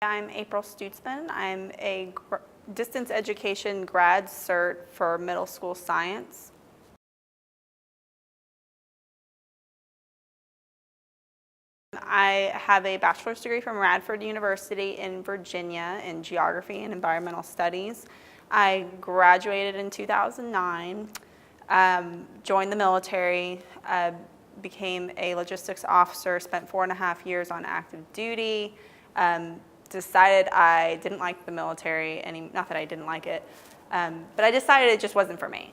I'm April Stutzman. I'm a distance education grad cert for middle school science. I have a bachelor's degree from Radford University in Virginia in geography and environmental studies. I graduated in 2009, joined the military, became a logistics officer, spent 4.5 years on active duty, decided I didn't like the military, not that I didn't like it, but I decided it just wasn't for me,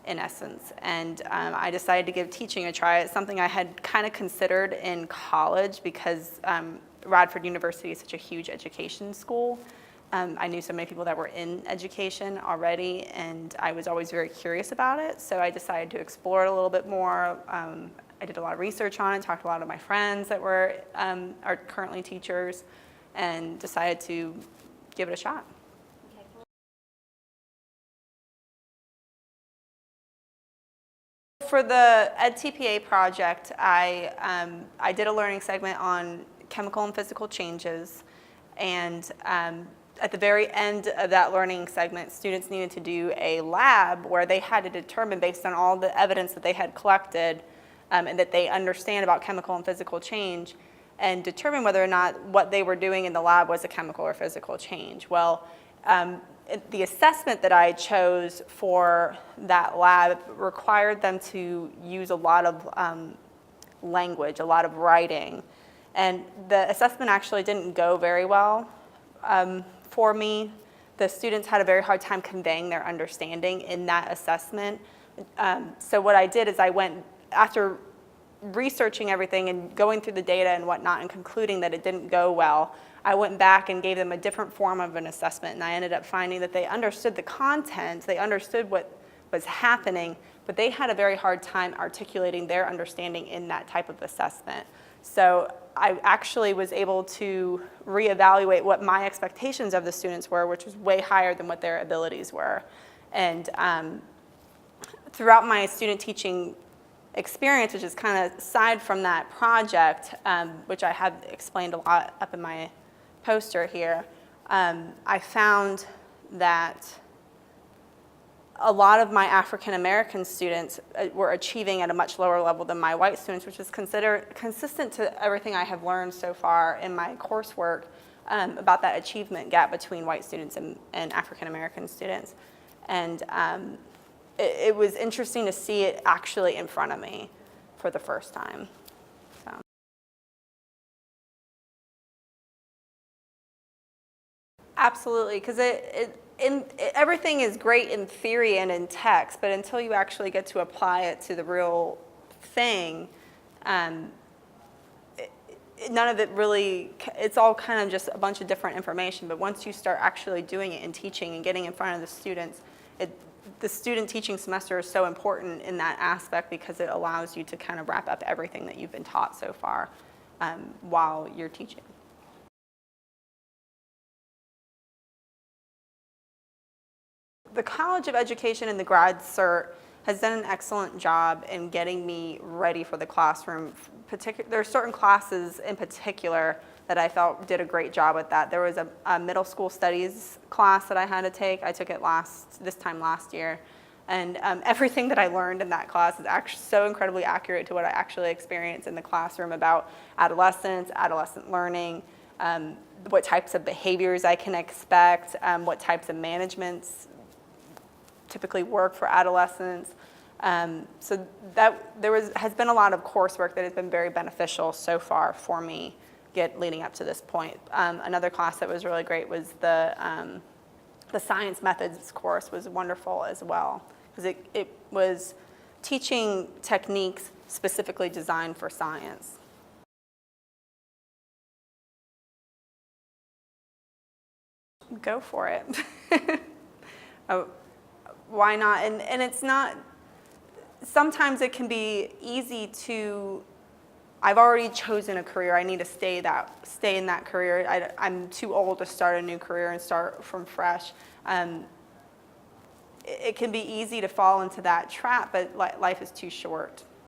in essence. And I decided to give teaching a try. It's something I had kind of considered in college because Radford University is such a huge education school. I knew so many people that were in education already, and I was always very curious about it, so I decided to explore it a little bit more. I did a lot of research on it, talked to a lot of my friends that are currently teachers, and decided to give it a shot. For the EdTPA project, I did a learning segment on chemical and physical changes, and at the very end of that learning segment, students needed to do a lab where they had to determine, based on all the evidence that they had collected and that they understand about chemical and physical change, and determine whether or not what they were doing in the lab was a chemical or physical change. Well, the assessment that I chose for that lab required them to use a lot of language, a lot of writing. And the assessment actually didn't go very well for me. The students had a very hard time conveying their understanding in that assessment. So what I did is I went, after researching everything and going through the data and whatnot and concluding that it didn't go well, I went back and gave them a different form of an assessment, and I ended up finding that they understood the content, they understood what was happening, but they had a very hard time articulating their understanding in that type of assessment. So I actually was able to reevaluate what my expectations of the students were, which was way higher than what their abilities were. And throughout my student teaching experience, which is kind of aside from that project, which I have explained a lot up in my poster here, I found that a lot of my African American students were achieving at a much lower level than my white students, which is consistent to everything I have learned so far in my coursework about that achievement gap between white students and African American students. And it was interesting to see it actually in front of me for the first time. So. Absolutely, because everything is great in theory and in text, but until you actually get to apply it to the real thing, none of it really, it's all kind of just a bunch of different information, but once you start actually doing it and teaching and getting in front of the students, the student teaching semester is so important in that aspect because it allows you to kind of wrap up everything that you've been taught so far while you're teaching. The College of Education and the grad cert has done an excellent job in getting me ready for the classroom. There are certain classes in particular that I felt did a great job with that. There was a middle school studies class that I had to take. I took it this time last year. And everything that I learned in that class is actually so incredibly accurate to what I actually experienced in the classroom about adolescence, adolescent learning, what types of behaviors I can expect, what types of managements typically work for adolescents. So has been a lot of coursework that has been very beneficial so far for me leading up to this point. Another class that was really great was the science methods course was wonderful as well, because it was teaching techniques specifically designed for science. Go for it. Oh, why not? And it's not, sometimes it can be easy to, I've already chosen a career, I need to stay in that career. I'm too old to start a new career and start from fresh. It can be easy to fall into that trap, but life is too short.